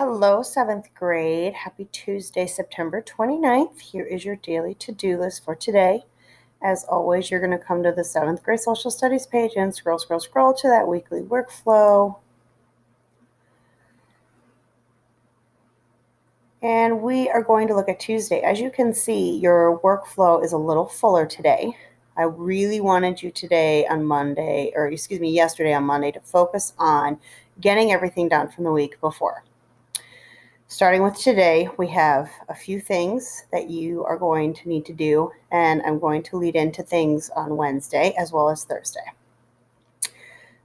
Hello, 7th grade. Happy Tuesday, September 29th. Here is your daily to-do list for today. As always, you're going to come to the 7th grade social studies page and scroll to that weekly workflow. And we are going to look at Tuesday. As you can see, your workflow is a little fuller today. I really wanted you yesterday on Monday, to focus on getting everything done from the week before. Starting with today, we have a few things that you are going to need to do, and I'm going to lead into things on Wednesday as well as Thursday.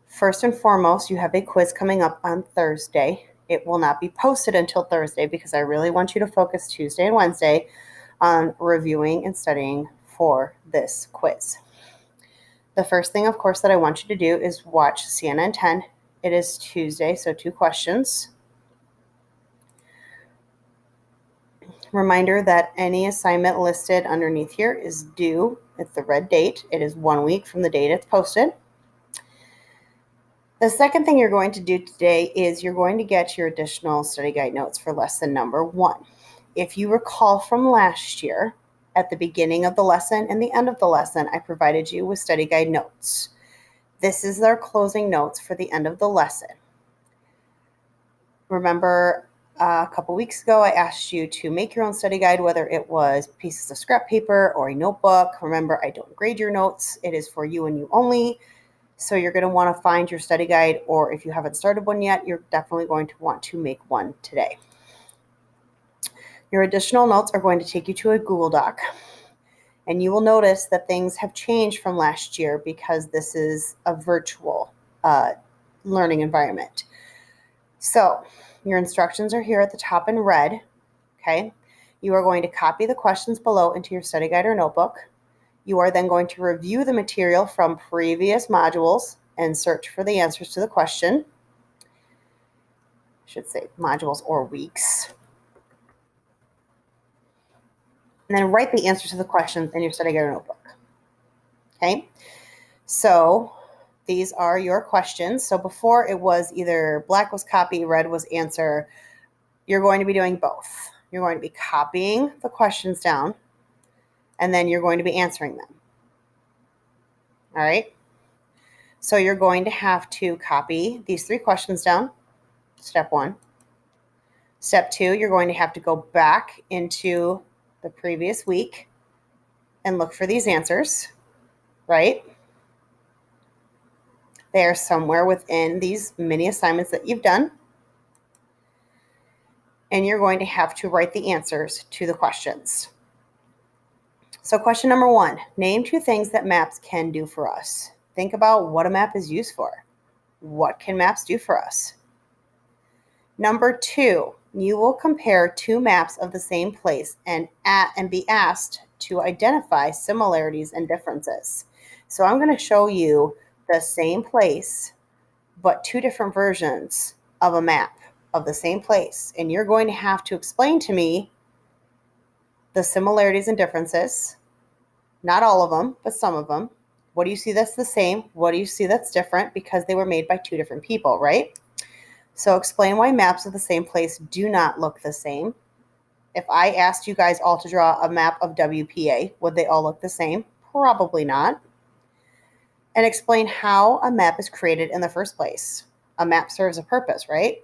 First and foremost, you have a quiz coming up on Thursday. It will not be posted until Thursday because I really want you to focus Tuesday and Wednesday on reviewing and studying for this quiz. The first thing, of course, that I want you to do is watch CNN 10. It is Tuesday, so 2 questions. Reminder that any assignment listed underneath here is due. It's the red date. It is 1 week from the date it's posted. The second thing you're going to do today is you're going to get your additional study guide notes for lesson number 1. If you recall from last year, at the beginning of the lesson and the end of the lesson, I provided you with study guide notes. This is our closing notes for the end of the lesson. Remember, a couple weeks ago, I asked you to make your own study guide, whether it was pieces of scrap paper or a notebook. Remember, I don't grade your notes. It is for you and you only. So you're going to want to find your study guide, or if you haven't started one yet, you're definitely going to want to make one today. Your additional notes are going to take you to a Google Doc. And you will notice that things have changed from last year because this is a virtual learning environment. So your instructions are here at the top in red, okay? You are going to copy the questions below into your study guide or notebook. You are then going to review the material from previous modules and search for the answers to the question. I should say modules or weeks. And then write the answers to the questions in your study guide or notebook, okay? So these are your questions. So before it was either black was copy, red was answer. You're going to be doing both. You're going to be copying the questions down, and then you're going to be answering them. All right? So you're going to have to copy these 3 questions down, step 1. Step 2, you're going to have to go back into the previous week and look for these answers, right? They are somewhere within these mini assignments that you've done. And you're going to have to write the answers to the questions. So question number 1, name 2 things that maps can do for us. Think about what a map is used for. What can maps do for us? Number 2, you will compare 2 maps of the same place and be asked to identify similarities and differences. So I'm going to show you the same place, but 2 different versions of a map of the same place. And you're going to have to explain to me the similarities and differences. Not all of them, but some of them. What do you see that's the same? What do you see that's different? Because they were made by 2 different people, right? So explain why maps of the same place do not look the same. If I asked you guys all to draw a map of WPA, would they all look the same? Probably not. And explain how a map is created in the first place. A map serves a purpose, right?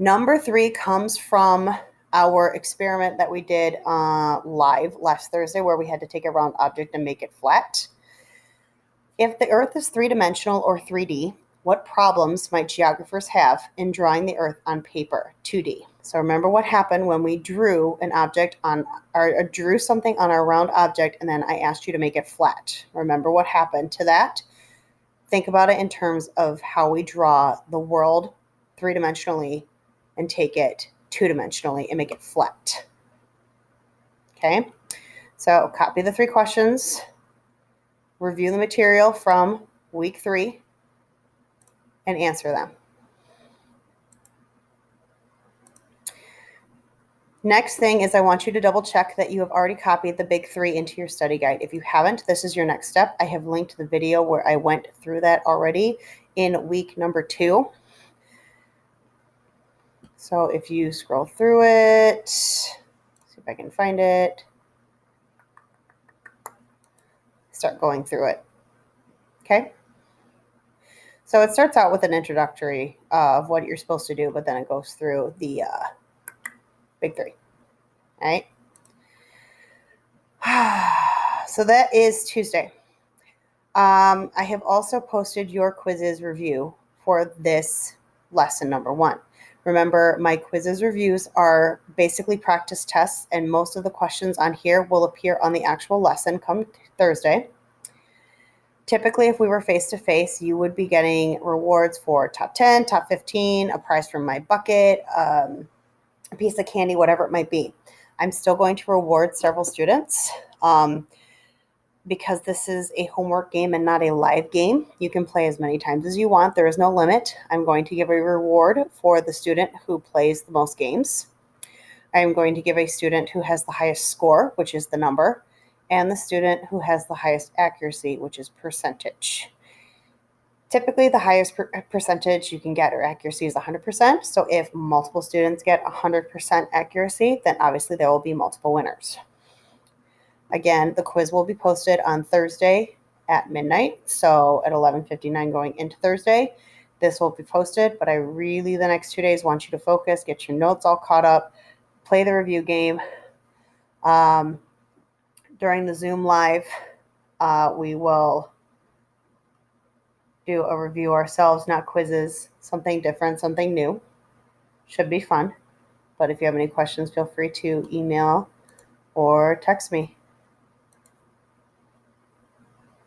Number 3 comes from our experiment that we did live last Thursday, where we had to take a round object and make it flat. If the Earth is 3-dimensional or 3D, what problems might geographers have in drawing the Earth on paper, 2D? So remember what happened when we drew an object drew something on our round object, and then I asked you to make it flat. Remember what happened to that? Think about it in terms of how we draw the world 3-dimensionally and take it 2-dimensionally and make it flat. Okay, so copy the 3 questions, review the material from week 3, and answer them. Next thing is I want you to double check that you have already copied the big 3 into your study guide. If you haven't, this is your next step. I have linked the video where I went through that already in week number 2. So if you scroll through it, see if I can find it, start going through it. Okay. So it starts out with an introductory of what you're supposed to do, but then it goes through the big three. All right. So that is Tuesday. I have also posted your quizzes review for this lesson number 1. Remember, my quizzes reviews are basically practice tests, and most of the questions on here will appear on the actual lesson come Thursday. Typically, if we were face-to-face, you would be getting rewards for top 10, top 15, a prize from my bucket, a piece of candy, whatever it might be. I'm still going to reward several students. Because this is a homework game and not a live game, you can play as many times as you want. There is no limit. I'm going to give a reward for the student who plays the most games. I'm going to give a student who has the highest score, which is the number, and the student who has the highest accuracy, which is percentage. Typically, the highest percentage you can get or accuracy is 100%. So if multiple students get 100% accuracy, then obviously there will be multiple winners. Again, the quiz will be posted on Thursday at midnight. So at 11:59 going into Thursday, this will be posted. But I really, the next 2 days, want you to focus, get your notes all caught up, play the review game. During the Zoom live, we will do a review ourselves, not quizzes, something different, something new. Should be fun. But if you have any questions, feel free to email or text me.